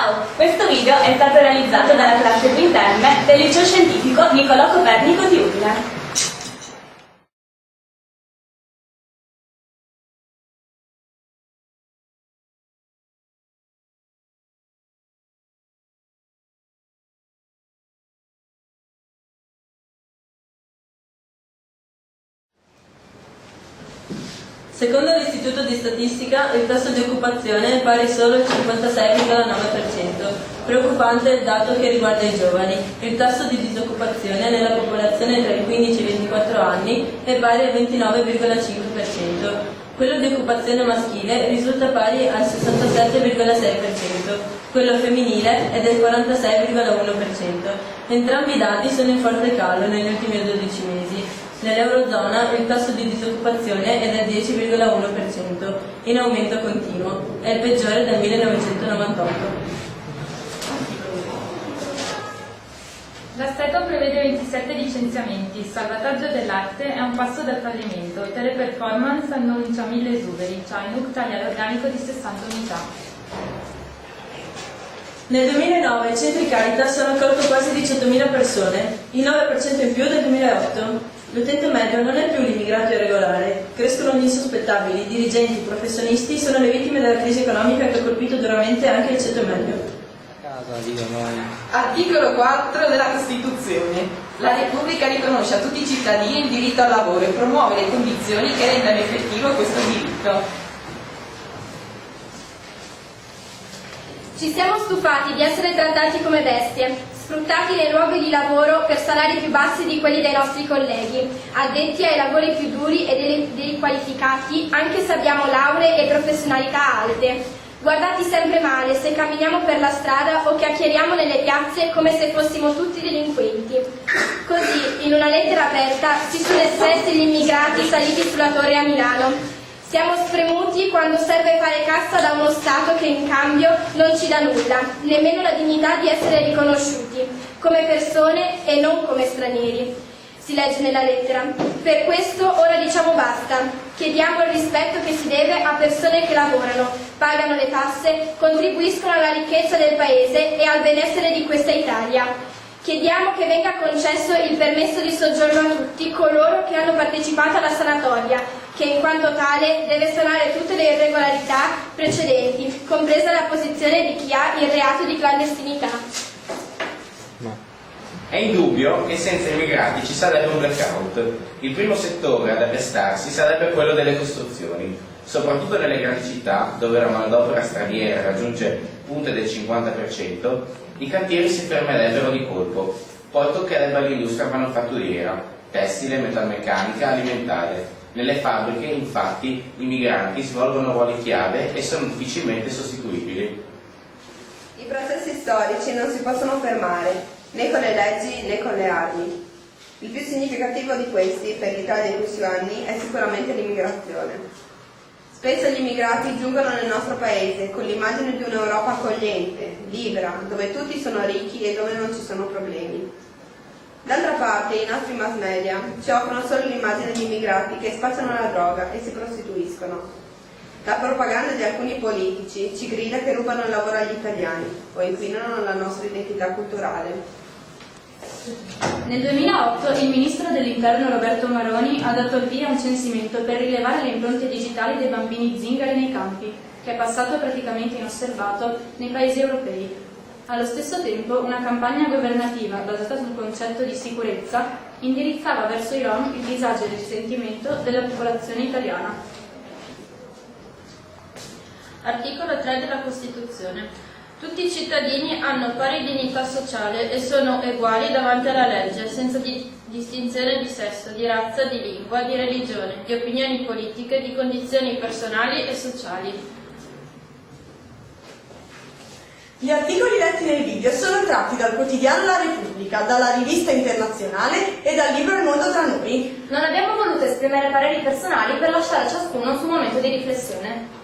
Ciao, questo video è stato realizzato dalla classe quinterme del liceo scientifico Niccolò Copernico di Udine. Secondo l'Istituto di Statistica, il tasso di occupazione è pari solo al 56,9%. Preoccupante il dato che riguarda i giovani. Il tasso di disoccupazione nella popolazione tra i 15 e i 24 anni è pari al 29,5%. Quello di occupazione maschile risulta pari al 67,6%. Quello femminile è del 46,1%. Entrambi i dati sono in forte calo negli ultimi 12 mesi. Nell'Eurozona il tasso di disoccupazione è del 10,1%, in aumento continuo, è il peggiore dal 1998. L'assetto prevede 27 licenziamenti, il salvataggio dell'arte è un passo dal fallimento, Teleperformance annuncia 1000 esuberi, Chinuk taglia l'organico di 60 unità. Nel 2009 i centri Caritas hanno accolto quasi 18.000 persone, il 9% in più del 2008. L'utente medio non è più l'immigrato irregolare, crescono gli insospettabili, i dirigenti, i professionisti sono le vittime della crisi economica che ha colpito duramente anche il ceto medio. Articolo 4 della Costituzione. La Repubblica riconosce a tutti i cittadini il diritto al lavoro e promuove le condizioni che rendano effettivo questo diritto. Ci siamo stufati di essere trattati come bestie, sfruttati nei luoghi di lavoro per salari più bassi di quelli dei nostri colleghi, addetti ai lavori più duri e dequalificati anche se abbiamo lauree e professionalità alte, guardati sempre male se camminiamo per la strada o chiacchieriamo nelle piazze come se fossimo tutti delinquenti. Così, in una lettera aperta, si sono espressi gli immigrati saliti sulla torre a Milano. Siamo spremuti quando serve fare cassa da uno Stato che in cambio non ci dà nulla, nemmeno la dignità di essere riconosciuti, come persone e non come stranieri. Si legge nella lettera. Per questo ora diciamo basta. Chiediamo il rispetto che si deve a persone che lavorano, pagano le tasse, contribuiscono alla ricchezza del Paese e al benessere di questa Italia. Chiediamo che venga concesso il permesso di soggiorno a tutti coloro che hanno partecipato alla sanatoria, che in quanto tale deve sanare tutte le irregolarità precedenti, compresa la posizione di chi ha il reato di clandestinità. È indubbio che senza immigrati ci sarebbe un blackout. Il primo settore ad arrestarsi sarebbe quello delle costruzioni, soprattutto nelle grandi città dove la manodopera straniera raggiunge punte del 50%, i cantieri si fermerebbero di colpo, poi toccherebbe all'industria manufatturiera, tessile, metalmeccanica, alimentare. Nelle fabbriche, infatti, i migranti svolgono ruoli chiave e sono difficilmente sostituibili. I processi storici non si possono fermare, né con le leggi né con le armi. Il più significativo di questi, per l'Italia in questi anni, è sicuramente l'immigrazione. Spesso gli immigrati giungono nel nostro paese con l'immagine di un'Europa accogliente, libera, dove tutti sono ricchi e dove non ci sono problemi. D'altra parte i nostri mass media ci offrono solo l'immagine di immigrati che spacciano la droga e si prostituiscono. La propaganda di alcuni politici ci grida che rubano il lavoro agli italiani o inquinano la nostra identità culturale. Nel 2008 il ministro dell'Interno Roberto Maroni ha dato il via a un censimento per rilevare le impronte digitali dei bambini zingari nei campi, che è passato praticamente inosservato nei paesi europei. Allo stesso tempo una campagna governativa basata sul concetto di sicurezza indirizzava verso i Rom il disagio e il risentimento della popolazione italiana. Articolo 3 della Costituzione. Tutti i cittadini hanno pari dignità sociale e sono uguali davanti alla legge, senza distinzione di sesso, di razza, di lingua, di religione, di opinioni politiche, di condizioni personali e sociali. Gli articoli letti nel video sono tratti dal quotidiano La Repubblica, dalla rivista internazionale e dal libro Il mondo tra noi. Non abbiamo voluto esprimere pareri personali per lasciare a ciascuno un suo momento di riflessione.